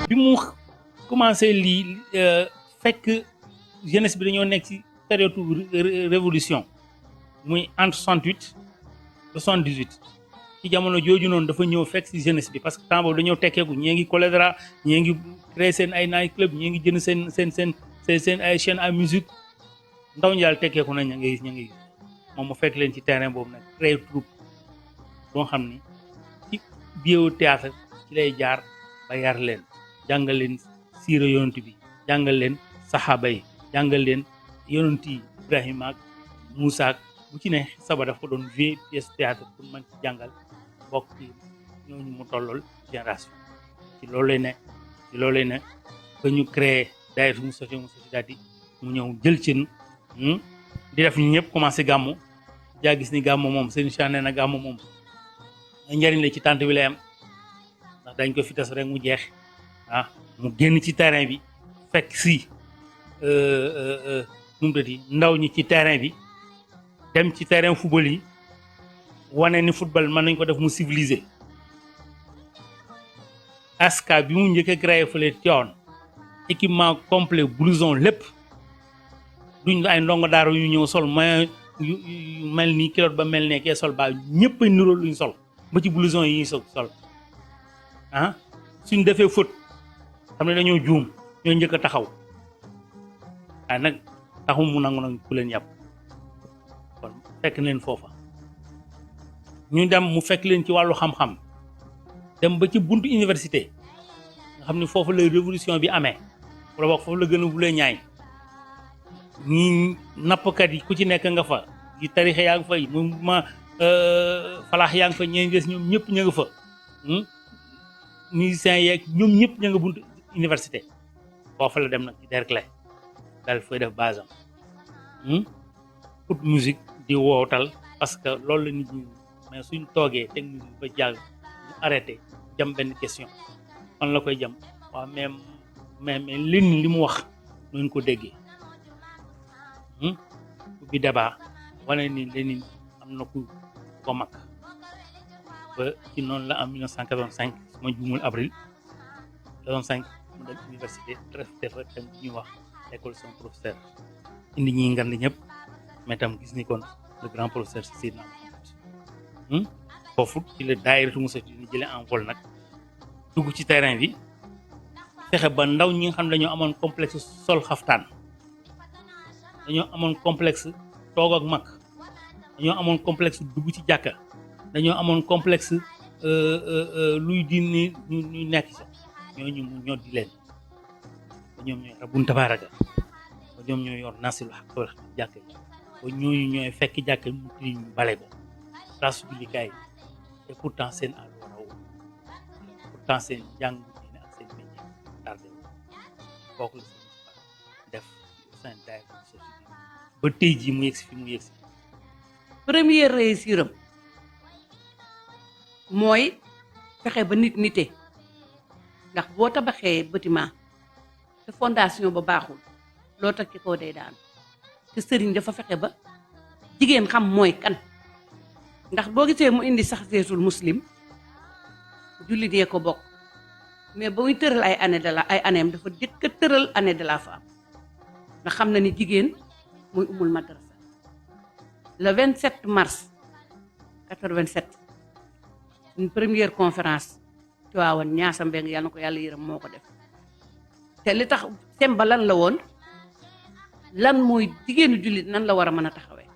bi mu commencé lii fekk jeunesse bi dañoo nekk ci période révolution muy entre 68 ba 78 ci jamono jooju noonu dafa ñëw fekk ci jeunesse bi parce que temps boobu dañoo tekkeeku ñii ngi choléra ñii ngi créé seen ay night club ñii ngi jënd seen ay chaîne à musique ndaw ñi daal tekkeeku nañ ña ngi moom mu fekk leen ci terrain boobu nag créé troupe boo xam ni ci biir théâtre ci lay jaar ba yar leen jàngal leen siira yonent bi jàngal leen saxaaba yi jàngal leen yonent yi Ibrahima ak Moussa ak bu ci ne saba dafa ko doon jouer pièce théâtre pour mën ci jàngal bokk ci ñooñu mu tollool génération ci loolu lay ne ba ñu créé daayira Moustarchidine daal mu ñëw jël ci di def ñu ñëpp commencé gàmmu jaa gis ni gàmmu moom seen Cheikh nee na gàmmu moom njëriñ la ci tànt bi lay am ndax dañ ko fi tas rek mu jeex mu génn ci terrain bi fekk si nu mu tëddi ndaw ñi ci terrain bi dem ci terrain football yi wane ni football mën nañ ko def mu civilisé aska bi mu njëkk a créé fële Tivaouane équipement complet blouson lépp duñ ay ndongo daara yu ñëw sol maillot yu mel ni kilote ba mel ne kee sol ba ñëpp a niroo luñ sol ba ci blouson yi ñuy sol suñ defee faute xam ne dañoo juum ñoo njëkk a taxaw waaye nag taxu mu nangu nag ku leen yàpp kon fekk leen foofa ñu dem mu fekk leen ci wàllu xam-xam dem ba ci buntu université nga xam ne foofu la révolution bi amee wala wax foofu la gën a wulee ñaay ñi nappkat yi ku ci nekk nga fa yi tarixe yaa ngi fa yi mouvement falaax yaa ngi fa ñeen des ñoom ñëpp ña nga fa musiciens yeeg ñoom ñëpp ña nga buntu université foofu la dem nag ci Derklé daal fay def base am pour musique di wootal parce que loolu la nit ñi mais suñ toogee technique ba jàll ñu arrêté jam benn question fan la koy jam waaw mais lin li mu wax noonu ko déggee bi débat wane ni Lénine am na ku ko mag ba ci noonu la am 1985 su ma juumul avril 85 mu dem université def fa tam ñuy wax école son professeur indi ñi ngan ñëpp mais tam gis ni kon le grand professeur Seydina Mohamed foofu ci la daayiratu Moustarchidine jëlee en vol nag dugg ci terrain bi fexe ba ndaw ñi nga xam ne dañoo amoon complexe sol xaftaan dañoo amoon complexe toog ak mag dañoo amoon complexe dugg ci jàkka dañoo amoon complexe luy diine ñu nekk sa ñooñu mu ñoo di leen ba ñoom ñooy rabbun tabaaraka ba ñoom ñooy yor nasilu xaq wala jàkka yi ba ñooñu ñooy fekk jàkka mu tilim ñu bale ko place jullikaay et pourtant seen àll war a woo pourtant seen jàng diine ak seen métier tardé bokk la seen def seen daayira Moustarchidine ba tey jii mu yegsi fi mu yegsi première réussir am mooy fexe ba nit nite ndax boo tabaxee bâtiment te fondation ba baaxul loo teg ci kaw day daanu te sëriñ dafa fexe ba jigéen xam mooy kan ndax boo gisee mu indi sax seetul muslim jullit yee ko bokk mais ba muy tëral ay anneem dafa jëkk a tëral année de la femme ndax xam na ni jigéen muy umul madrasa le 27 mars 87 une première conférence ci waawoon ñaasa mbeng yàlla na ko yàlla yërëm moo ko def te li tax thème ba lan la woon lan mooy jigéenu jullit nan la war a mën a taxawee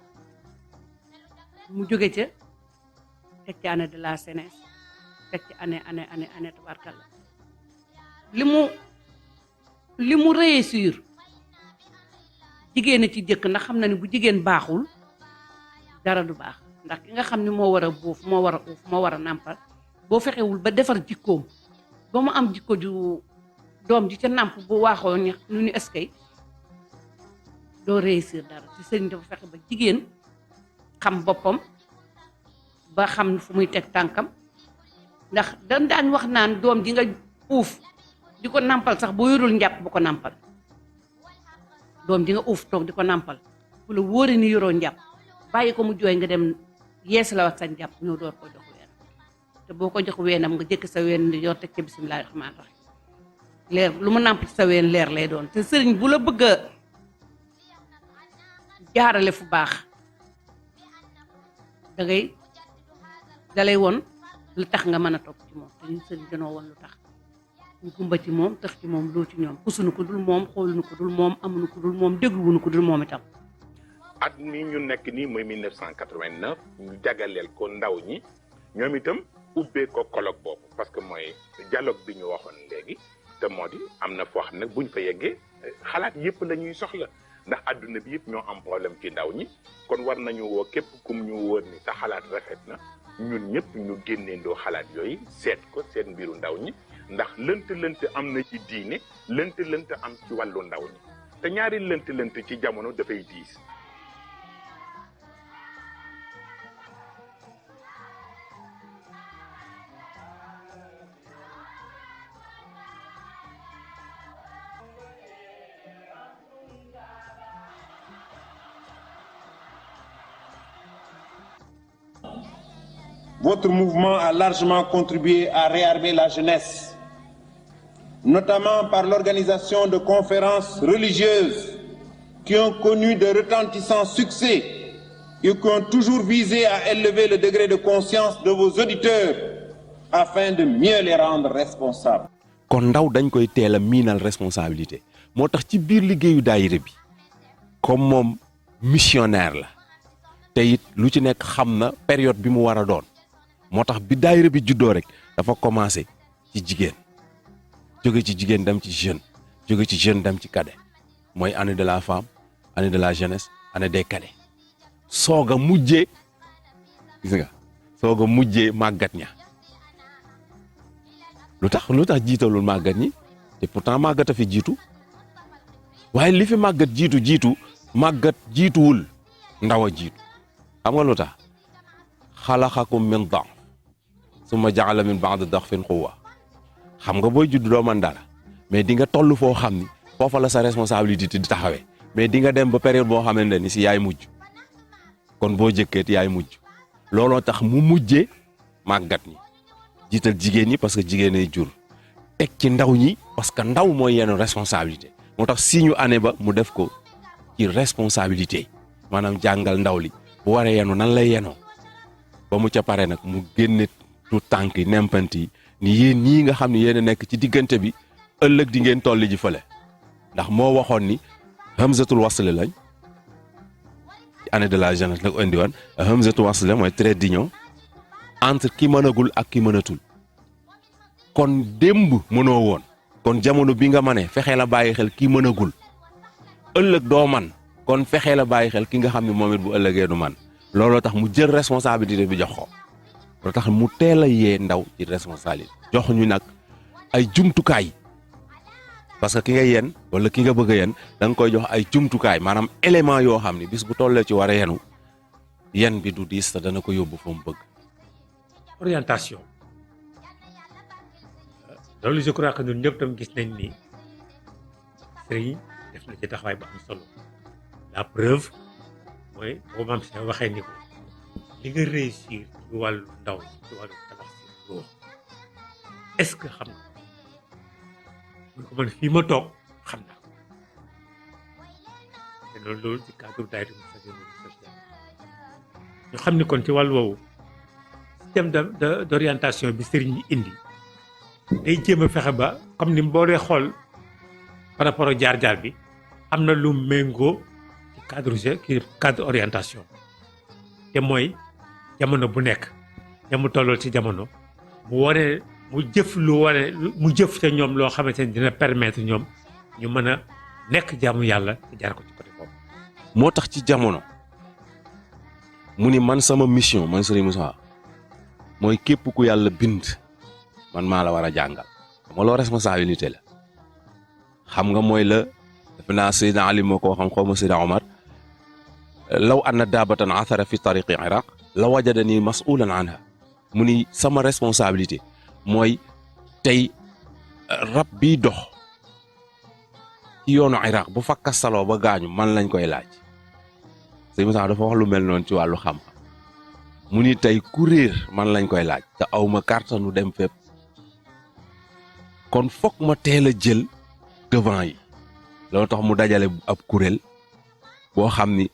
mu jóge ca teg ci année de la jeunesse teg ci année tabarkalla li mu réussir jigéen a ci jëkk ndax xam na ni bu jigéen baaxul dara du baax ndax ki nga xam ni moo war a buuf moo war a uuf moo war a nàmpal boo fexewul ba defar jikkoom ba mu am jikko ju doom ji ca nàmp bu waaxoo ñu ni eskay doo réussir dara ci sëriñ dafa fexe ba jigéen xam boppam ba xam fu muy teg tànkam ndax dañ daan wax naan doom ji nga uuf di ko nàmpal sax boo yorul njàpp bu ko nàmpal doom ji nga uuf toog di ko nàmpal bu la wóoree ni yoroo njàpp bàyyi ko mu jooy nga dem yees la wax sa njàpp ñëw door ko jox ween te boo ko jox weenam nga jëkk sa ween yor teg ca bismillaahi rahmaani rahiim leer lu mu nàmp ci sa ween leer lay doon te sëriñ bu la bëgg a jaarale fu baax dalay won lu tax nga mën a topp ci moom te ñun sëriñ danoo won lu tax ñu gumba ci moom tax ci moom loo ci ñoom kusunu ko dul moom xoolunu ko dul moom amuñu ko dul moom dégluwunu ko dul moom itam. at mi ñu nekk nii mooy 1989 ñu jagaleel ko ndaw ñi ñoom itam ubbee ko colloque boobu parce que mooy dialogue bi ñu waxoon léegi te moo di am na foo xam ne buñ fa yeggee xalaat yëpp la ñuy soxla ndax adduna bi yëpp ñoo am problème ci ndaw ñi kon war nañu woo képp kum ñu wóor ni sa xalaat rafet na ñun ñëpp ñu génneendoo xalaat yooyu seet ko seet mbiru ndaw ñi ndax lënt am na ci diine lënt am ci wàllu ndaw ñi te ñaari lënt ci jamono dafay diis. Votre mouvement a largement contribué à réarmer la jeunesse, notamment par l'organisation de conférences religieuses qui ont connu de retentissants succès et qui ont toujours visé à élever le degré de conscience de vos auditeurs afin de mieux les rendre responsables. kon ndaw dañ koy teel a miinal responsabilité moo tax ci biir liggéeyu daayira bi comme moom missionnaire la te it lu ci nekk xam na période bi mu war a doon moo tax bi daayira bi juddoo rek dafa commencé ci jigéen jóge ci jigéen dem ci jeune jóge ci jeune dem ci cadet mooy année de la femme année de la jeunesse année des cadets soog a mujjee gis nga soog a mujjee màggat ña lu tax jiitalul màggat ñi te pourtant màggat a fi jiitu waaye li fi màggat jiitu màggat jiituwul ndaw a jiitu xam nga lu tax xalaxakum min da'f summa ja'ala min ba'di da'fin quwwa xam nga booy judd doo mën dara mais di nga toll foo xam ni foofa la sa responsabilité di taxawee mais di nga dem ba période boo xamante ni si yaay mujj kon boo jëkkeet yaay mujj looloo tax mu mujjee màggat ñi jiital jigéen ñi parce que jigéen ay jur teg ci ndaw ñi parce que ndaw mooy yenn responsabilité moo tax si ñu année ba mu def ko ci responsabilité maanaam jàngal ndaw li bu waree yenu nan lay yenoo ba mu ca pare nag mu génne tu tànk yi nempant yi ni yéen ñii nga xam ne yéen a nekk ci diggante bi ëllëg di ngeen tolli ji fële ndax moo waxoon ni hamzatul wasl lañ ci année de la jeunesse la ko indi woon hamzatul wasl mooy trait d'union entre ki mënagul ak ki mënatul kon démb mënoo woon kon jamono bi nga mënee fexe la bàyyi xel ki mënagul ëllëg doo man kon fexe la bàyyi xel ki nga xam ne moom it bu ëllëgee du man looloo tax mu jël responsabilité bi jox ko loolu tax mu teel a yee ndaw ci responsabilité jox ñu nag ay jumtukaay parce que ki nga yen wala ki nga bëgg a yen da nga koy jox ay jumtukaay maanaam élément yoo xam ne bis bu tollee ci war a yenu yen bi du diis te dana ko yóbbu fa mu bëgg. orientation loolu je crois que ñun ñëpp tam gis nañ ni sëriñ def na ci taxawaay bu am solo la preuve mooy boo maam si waxee ni ko li nga réussir ci wàllu ndaw ci wàllu tabax si ruux est-ce que xam nga mun ko man fii ma toog xam naa te loolu ci cadre daayira social ñu xam ni kon ci wàllu woowu système d'orientation bi sëriñ yi indi day jéem a fexe ba comme ni boo dee xool par rapport ak jaar-jaar bi am na lu méngoo ci cadre orientation te mooy jamono bu nekk mu tollool ci jamono mu jëf te ñoom loo xamante ni dina permettre ñoom ñu mën a nekk jaamu yàlla te jaar ko ci côté boobu. moo tax ci jamono mu ni man sama mission man Serigne Moussa mooy képp ku yàlla bind man maa la war a jàngal xam nga loo responsabilité la xam nga mooy la defe naa Seydina Ali moo ko waxam xaw ma Seydina Omar law anna daabatan athara fi tariqi iraq la wajadani mas'ulan anha mu ni sama responsabilité mooy tey rab bii dox ci yoonu iraq bu fakkastaloo ba gaañu man lañ koy laaj Sëñ Moussa dafa wax lu mel noonu ci wàllu xam-xam mu ni tey ku réer man lañ koy laaj te awma kàttanu dem fépp kon fokk ma teel a jël devant yi loolu tax mu dajale ab kuréel boo xam ni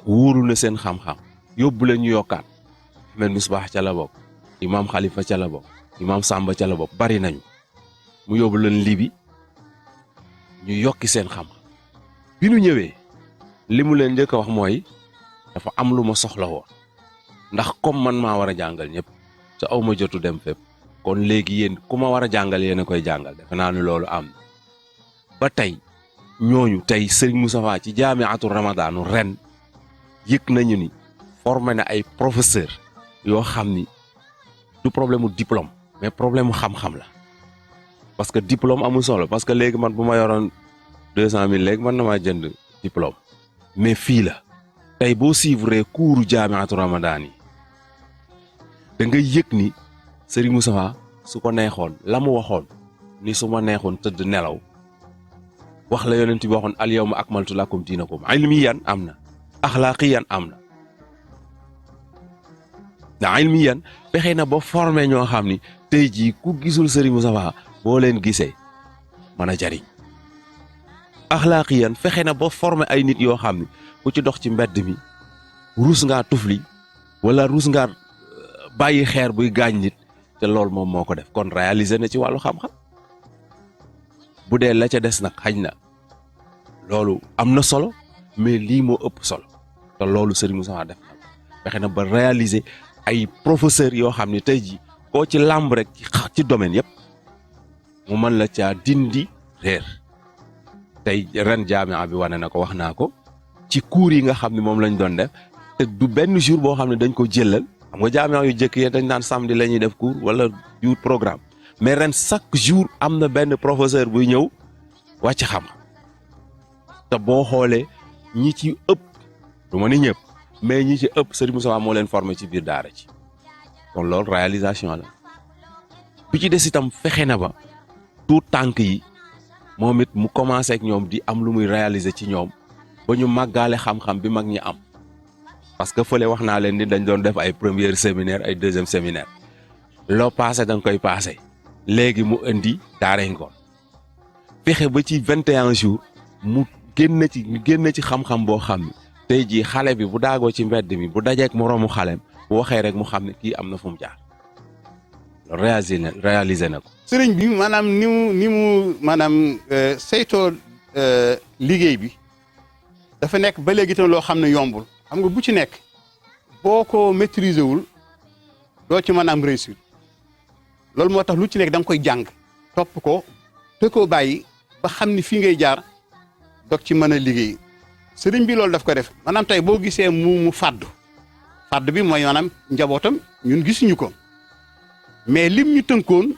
wóoru na seen xam-xam yóbbu leen ñu yokkaat Ahmed Misbah ca la bokk Imam Khalifa ca la bokk Imam Samba ca la bokk bari nañu mu yóbbu leen libi ñu yokki seen xam-xam bi nu ñëwee li mu leen njëkk a wax mooy dafa am lu ma soxla woon ndax comme man maa war a jàngal ñëpp te aw ma jotu dem fépp kon léegi yéen ku ma war a jàngal yéen a koy jàngal defe naa ni loolu am na ba tey ñooñu tey Serigne Moustapha ci jaamiatu Ramadaanu ren yëg nañu ni formé na ay professeur yoo xam ni du problème mu diplôme mais problème mu xam-xam la parce que diplôme amul solo parce que léegi man bu ma yoroon 200 000 léegi mën na maa jënd diplôme mais fii la tey boo suivre cours jaamiatu Ramadaan yi da nga yëg ni Serigne Moustapha su ko neexoon la mu waxoon ni su ma neexoon tëdd nelaw wax la yonent bi waxoon al yawma akmaltu lakum diinakum ilmiyan am na axlaaqiyan am na ndax ilmiyan fexe na ba formé ñoo xam ni tey jii ku gisul Serigne Moustapha boo leen gisee mën a jariñ axlaaqiyan fexe na ba formé ay nit yoo xam ni ku ci dox ci mbedd mi ruus ngaa tufli wala ruus ngaa bàyyi xeer buy gaañ nit te loolu moom moo ko def kon réalisé na ci wàllu xam-xam bu dee la ca des nag xañ na loolu am na solo mais lii moo ëpp solo te loolu Serigne Moustapha def na fexe na ba réaliser ay professeurs yoo xam ne tey jii koo ci làmb rek ci domaine yëpp mu mën la caa dindi réer tey ren jaamia bi wane na ko wax naa ko ci cours yi nga xam ne moom lañ doon def te du benn jour boo xam ne dañ ko jëlal xam nga jaamia yu jëkk yi dañ naan samedi la ñuy def cours wala jour programme mais ren chaque jour am na benn professeur buy ñëw wàcc xam te boo xoolee ñi ci ëpp du ma ni ñëpp mais ñi ci ëpp Serigne Moustapha moo leen formé ci biir daara ci kon loolu réalisation la bi ci des itam fexe na ba tout tànk yi moom it mu commencé ak ñoom di am lu muy réaliser ci ñoom ba ñu màggaale xam-xam bi mag ñi am parce que fële wax naa leen ni dañ doon def ay premier séminaire ay deuxième séminaire loo passé da nga koy passé léegi mu indi daaray ngoon fexe ba ci 21 jours mu génn ci xam-xam boo xam ni tey jii xale bi bu daagoo ci mbedd mi bu dajeek moroomu xalem bu waxee rek mu xam ne kii am na fu mu jaar réalisé na ko. sëriñ bi maanaam ni mu maanaam saytoo liggéey bi dafa nekk ba léegi itam loo xam ne yombul xam nga bu ci nekk boo ko maîtriser wul doo ci mën a am réussite loolu moo tax lu ci nekk da nga koy jàng topp ko te koo bàyyi ba xam ni fii ngay jaar dog ci mën a liggéey sëriñ bi loolu daf ko def maanaam tey boo gisee mu fàddu bi mooy maanaam njabootam ñun gisuñu ko mais lim ñu tënkoon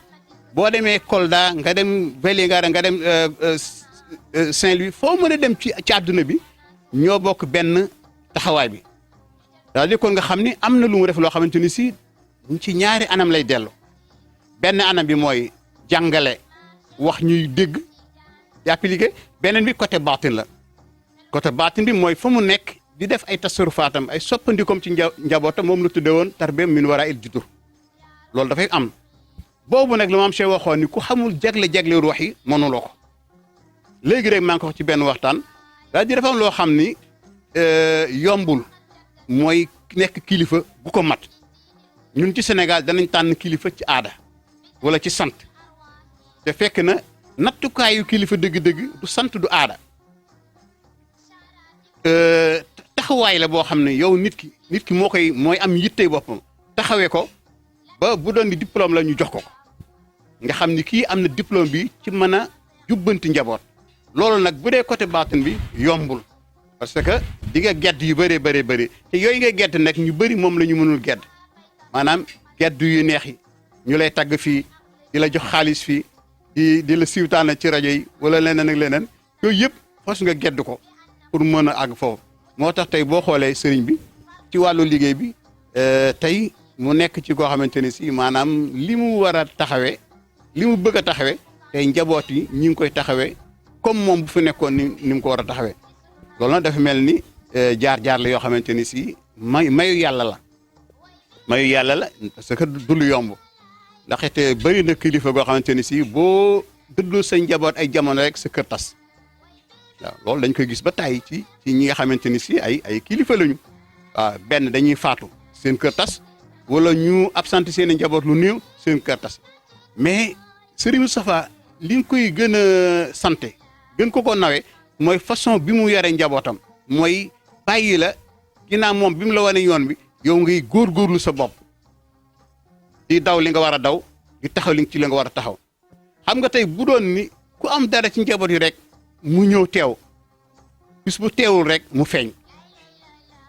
boo demee Kolda nga dem Vélingara nga dem Saint-Louis foo mën a dem ci àdduna bi ñoo bokk benn taxawaay bi c'est-à-dire kon nga xam ni am na lu mu def loo xamante ni si ci ñaari anam lay dellu benn anam bi mooy jàngale wax ñuy dégg di appliquer beneen bi côté baatin la côté baatin bi mooy fa mu nekk di def ay tasarufaatam ay soppandikoom ci njabootam moom la tudde woon tarbiya min waraa il judur loolu dafay am boobu nag la maam Cheikh waxoon ni ku xamul jagle ruux yi mënuloo ko léegi rek maa ngi ko wax ci benn waxtaan c'est-à-dire dafa am loo xam ni yombul mooy nekk kilifa bu ko mat ñun ci Sénégal danañ tànn kilifa ci aada wala ci sant te fekk na nattukaayu kilifa dëgg-dëgg du sant du aada taxawaay la boo xam ne yow nit ki mooy am yittey boppam taxawee ko ba bu doon di diplôme la ñu jox ko nga xam ni kii am na diplôme bi ci mën a jubbanti njaboot loolu nag bu dee côté baatin bi yombul parce que di nga gedd yu bëree bëri te yooyu nga gedd nag ñu bëri moom la ñu mënul gedd maanaam gedd yu neex yi ñu lay tagg fii di la jox xaalis fii di la siiwtaana ci rajo yi wala leneen ak leneen yooyu yëpp fas nga gedd ko pour mën a àgg foofu moo tax tey boo xoolee sëriñ bi ci wàllu liggéey bi tey mu nekk ci koo xamante ni si maanaam li mu war a taxawee li mu bëgg a taxawee tey njaboot yi ñi ngi koy taxawee comme moom bu fi nekkoon ni mu ko war a taxawee loolu nag dafa mel ni jaar-jaar la yoo xamante ni si mayu yàlla la parce que du lu yomb ndax it bëri na kilifa goo xamante ni si boo dëddoo sa njaboot ay jamono rek sa kër tas waaw loolu dañ koy gis ba tàyyi ci ñi nga xamante ni si ay kilifa lañu waaw benn dañuy faatu seen kër tas wala ñu absenté seen i njaboot lu néew seen kër tas mais Serigne Moustapha li nga koy gën a santé gën ko nawe mooy façon bi mu yore njabootam mooy bàyyi la ginnaaw moom bi mu la wane yoon bi yow ngay góorgóorlu sa bopp di daw li nga war a daw di taxaw li ci li nga war a taxaw xam nga tey bu doon ni ku am dara ci njaboot yi rek mu ñëw teew bis bu teewul rek mu feeñ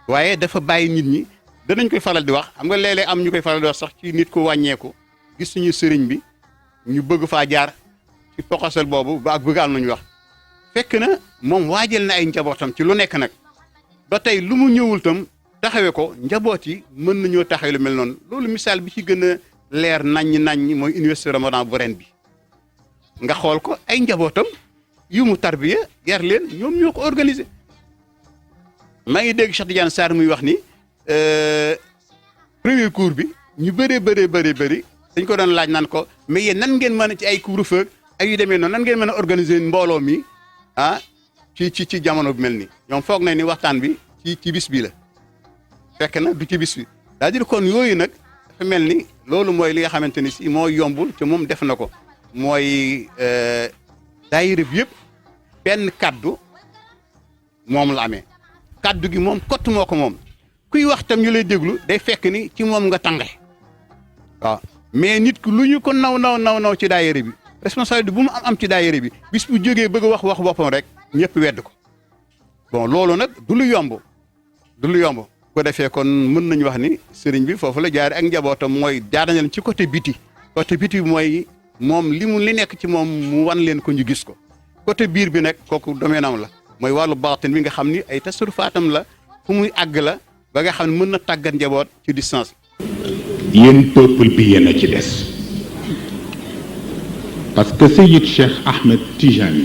waaye dafa bàyyi nit ñi danañ koy faral di wax xam nga léeg-léeg am ñu koy faral di wax sax ci nit ko wàññeeku gis suñu sëriñ bi ñu bëgg faa jaar ci poxasal boobu ba ak bëgg am nañu wax fekk na moom waajal na ay njabootam ci lu nekk nag ba tey lu mu ñëwul tam taxawee ko njaboot yi mën nañoo taxawee lu mel noonu loolu misaal bi ci gën a leer naññ mooy université Ramadan bu ren bi nga xool ko ay njabootam yu mu tarbiya yar leen ñoom ñoo ko organisé maa ngi dégg Cheikh Tidiane Sarr muy wax ni premier cours bi ñu bëri dañ ko doon laaj naan ko mais yéen nan ngeen mën a ci ay couvre-feu ay yu demee noonu nan ngeen mën a organiser mbooloo mi ci jamono bu mel nii ñoom foog nañ ni waxtaan bi ci bis bi la fekk na du ci bis bi c'est-à-dire kon yooyu nag dafa mel ni loolu mooy li nga xamante ni si moo yombul te moom def na ko mooy daayira bi yëpp benn kaddu moom la amee kaddu gi moom kott moo ko moom kuy wax tam ñu lay déglu day fekk ni ci moom nga tànge waaw mais nit ku lu ñu ko naw ci daayira bi responsabilité bu mu am ci daayira bi bis bu jógee bëgg a wax boppam rek ñëpp wedd ko bon loolu nag du lu yomb ko defee kon mën nañu wax ni sëriñ bi foofu la jaare ak njabootam mooy jaar nañ leen ci côté biti bi mooy moom li nekk ci moom mu wan leen ko ñu gis ko côté biir bi nag kooku domaine am la mooy wàllu baatin bi nga xam ni ay tasarufaatam la fu muy àgg la ba nga xam ne mën na tàggat njaboot ci distance. yéen peuple bi yéen a ci des parce que Seyid Cheikh Ahmed Tijani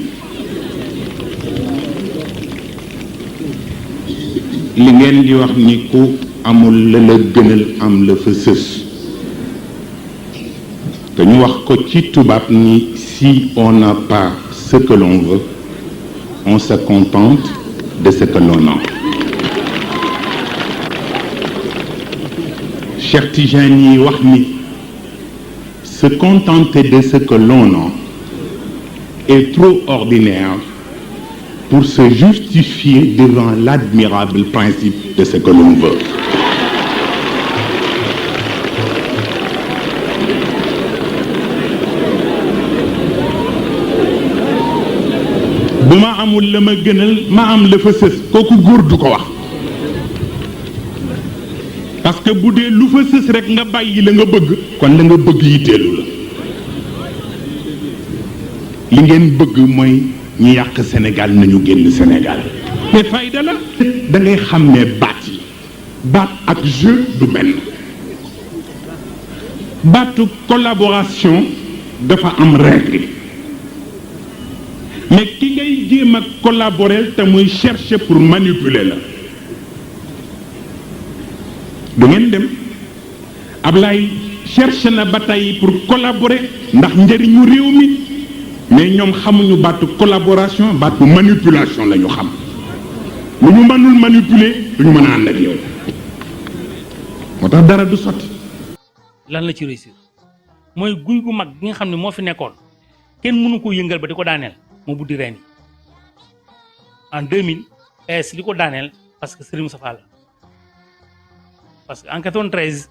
li ngeen di wax ni ku amul la gënal am la fa sës te ñu wax ko ci tubaab ni si on n'a pas ce que l'on veut on se contente de ce que l'on a. Cheikh Tijani wax ni se contenter de ce que l'on a est trop ordinaire pour se justifier devant l'admirable principe de ce que l'on veut. bu ma amul la ma gënal ma am la fa sës kooku góor du ko wax parce que bu dee lu fa sës rek nga bàyyi la nga bëgg kon la nga bëgg yitteelu la li ngeen bëgg mooy ñi yàq Sénégal nañu génn Sénégal te fayda la da ngay xam ne baat yi baat ak jeu du benn baatu collaboration dafa am règle mais ki ngay jéem a collaborer te muy chercher pour manipuler la du ngeen dem Ablaye cherche na ba tey pour collaborer ndax njëriñu réew mi mais ñoom xamuñu baatu collaboration baatu manipulation la ñu xam lu ñu mënul manipuler du ñu mën a ànd ak yow moo tax dara du sotti. lan la ci réussir mooy guy gu mag gi nga xam ne moo fi nekkoon kenn mënu ko yëngal ba di ko daaneel moo buddi reen yi en 2000 PS li ko daaneel parce que Serigne Moustapha la parce que en 93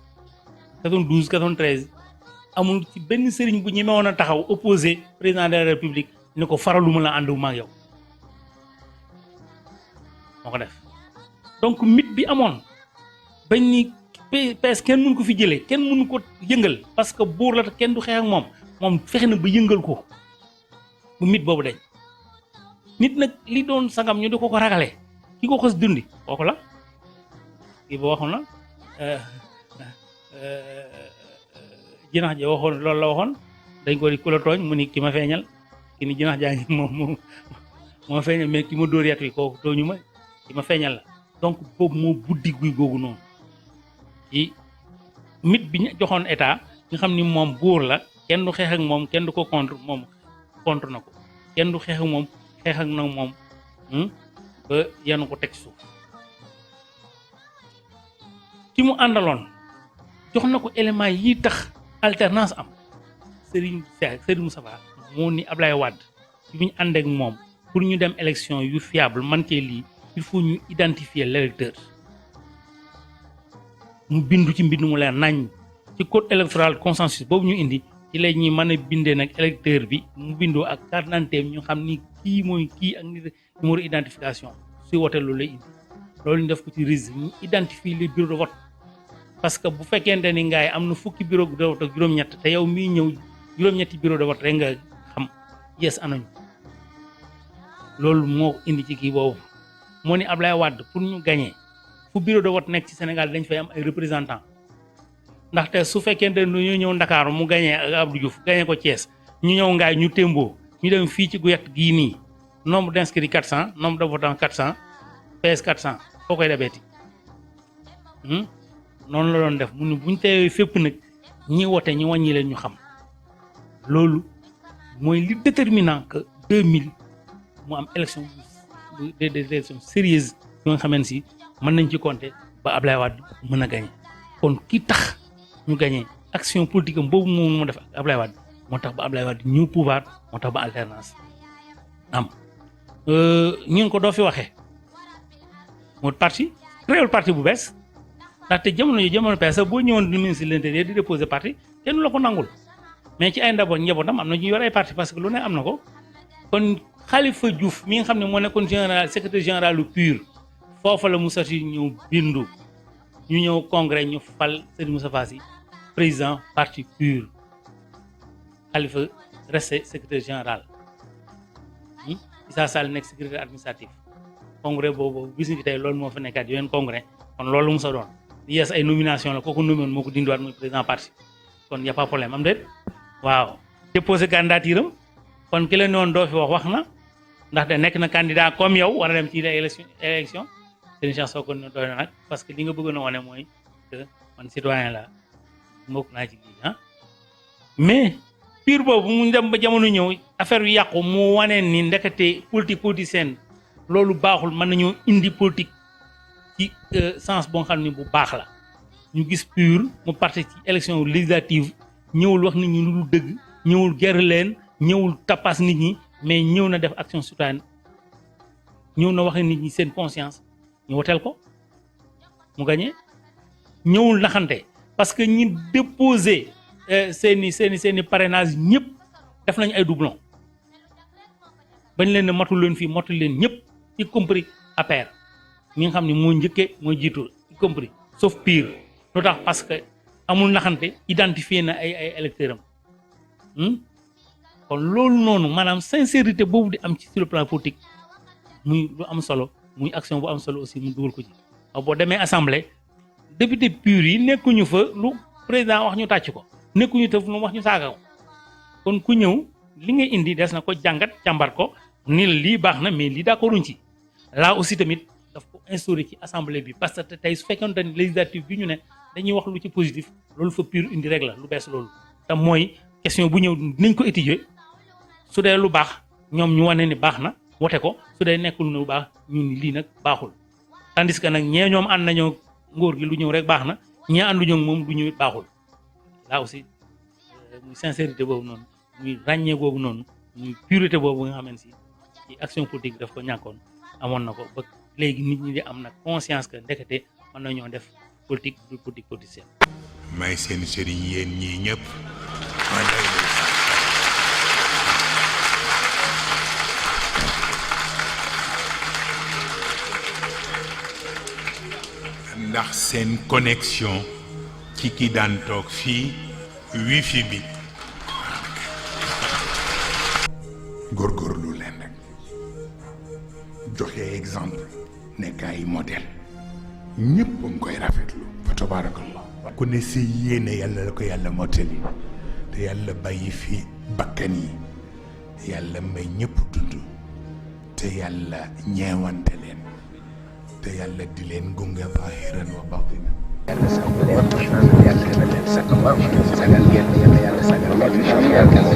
92 93 amul ci benn sëriñ bu ñemewoon a taxaw opposé président de la république ni ko faraluma la ànduma ak yow moo ko def donc mythe bi amoon bañ ni PS kenn mënu ko fi jëlee kenn mënu ko yëngal parce que buur la te kenn du xeex ak moom fexe na ba yëngal ko bu mythe boobu dañ nit nag li doon sangam ñu di ko ragalee ki ko xos dundi kooku la kii ba waxoon na jinax ja waxoon loolu la waxoon dañ ko di ku la tooñ mu ni ki ma feeñal ki ni jinax jaa ngi moom moo feeñal mais ki ma dóor yat wi kooku tooñu ma ki ma feeñal la donc boobu moo buddi guy googu noonu ci mythe bi ñu joxoon état nga xam ni moom buur la kenn du xeex ak moom kenn du ko contre moom contre na ko kenn du xeex ak moom xeex ak nag moom ba yanu ko teg suuf ki mu àndaloon jox na ko élément yi tax alternance am Serigne Moustapha moo ni Ablaye Wade ci bi ñu ànd ak moom pour ñu dem élection yu fiable man cee lii il faut ñu identifier l'électeur mu bindu ci mbind mu leer nañ ci code électoral consensus boobu ñu indi ci la ñuy mën a bindee nag électeur bi mu bindoo ak carte d'identité ñu xam ni kii mooy kii ak numéro identification suy wootee loolu lay indi loolu ñu def ko ci RIS ñu identifier les bureaux de vote parce que bu fekkente ni ngaay am na fukki bureau de vote ak juróom-ñett te yow miy ñëw juróom-ñetti bureau de vote rek nga xam yes anañu loolu moo indi ci kii boobu moo ni Ablaye Wade pour ñu gagner fu bureau de vote nekk ci Sénégal dañ fay am ay représentants ndaxte su fekkente ne ñu ñëw Ndakaaru mu gagné ak Abdou Diouf gagné ko Thiès ñu ñëw ngaay ñu témboo ñu dem fii ci Guyette gii nii nombre d'inscrits 400 nombre de votants 400 PS 400 foo koy dabeeti noonu la doon def mu ne buñ teewee fépp nag ñi wote ñi wàññi leen ñu xam loolu mooy li déterminant que 2000 mu am élection des élections sérieuses yoo nga xamante si mën nañ ci compter ba Ablaye Wade mën a gagné kon ki tax ñu gagné action politique am boobu moom moo def ak Ablaye Wade moo tax ba Ablaye Wade ñëw pouvoir moo tax ba alternance am ñu ngi ko doo fi waxee moo parti créé parti bu bees ndaxte jamono peese boo ñëwoon du ministre de l'intérieur di déposer parti kenn la ko nangul mais ci ay njabootam am na ñu yor ay parti parce que lu ne am na ko kon Khalifa Diouf mi nga xam ne moo nekkoon secrétaire général lu PUR foofa la Moussa Sy ñëw bindu ñu ñëw congrès ñu fal Serigne Moustapha Sy président parti PUR Khalifa resté secrétaire général Issa Sall nekk secrétaire administratif congrès boobu gis nga tey loolu moo fa nekkaat yeneen congrès kon loolu Moussa doon yes ay nomination la kooku nommé woon moo ko dindiwaat muy président parti kon y a pas problème am déet waaw déposé candidature am kon ki la ne woon doo fi wax na ndaxte nekk na candidat comme yow war a dem ci élection Serigne Cheikh Sokone ne doy na nag parce que li nga bëggoon a wane mooy que man citoyen la mbokk naa ci kii mais pire boobu mu dem ba jamono ñëw affaire bi yàqu mu wane ni ndekete politicienne loolu baaxul mën nañoo indi politique ci sens boo xam ne bu baax la ñu gis PUR mu parti ci élection législative ñëwul wax nit ñi lu dul dëgg ñëwul ger leen ñëwul tapas nit ñi mais ñëw na def action citoyenne ñëw na wax nit ñi seen conscience ñu woteel ko mu gagné ñëwul naxante parce que ñi déposé seeni parrainage ñëpp def nañu ay doublon bañ leen ne matul leen fii matul leen ñëpp y compris APR mi nga xam ne moo njëkkee moo jiitu y compris sauf PUR lu tax parce que amul naxante identifié na ay électeurs am kon loolu noonu maanaam sincérité boobu di am ci sur le plan politique muy lu am solo muy action bu am solo aussi mu dugal ko ci waaw boo demee assemblée député PUR yi nekkuñu fa lu président wax ñu tàcc ko nekkuñu tëf lu wax ñu saaga ko kon ku ñëw li nga indi des na ko jàngat càmbar ko ni lii baax na mais lii d'accorduñ ci là aussi tamit daf ko instauré ci assemblée bi parce que tey su fekkoon ne législative bi ñu ne dañuy wax lu ci positif loolu fa PUR indi rek la lu bees loolu te mooy question bu ñëw dinañ ko étudier su dee lu baax ñoom ñu wane ni baax na wote ko su dee nekkul lu baax ñun lii nag baaxul tandis que nag ñee ñoom ànd nañoo ngóor gi lu ñëw rek baax na ñee ànduñoo moom lu ñëw baaxul là aussi muy sincérité boobu noonu muy ràññee boobu noonu muy pureté boobu nga xamante si ci action politique daf ko ñàkkoon amoon na ko ba léegi nit ñi di am nag conscience que ndekete mën nañoo def politique du politique politicienne. may seen sëriñ yéen ñii ñëpp ndax seen connexion ci ki daan toog fii wifi bi góorgóorlu leen rek joxe exemple nekk ay modèle ñëpp a ngi koy rafetlu fa tabarakallah ku ne si yéene yàlla la ko yàlla mottali te yàlla bàyyi fi bakkan yi yàlla may ñëpp dund te yàlla ñeewante leen te yàlla di leen gunge zahiran wa batinan yàlla sagal leen yàlla sagal leen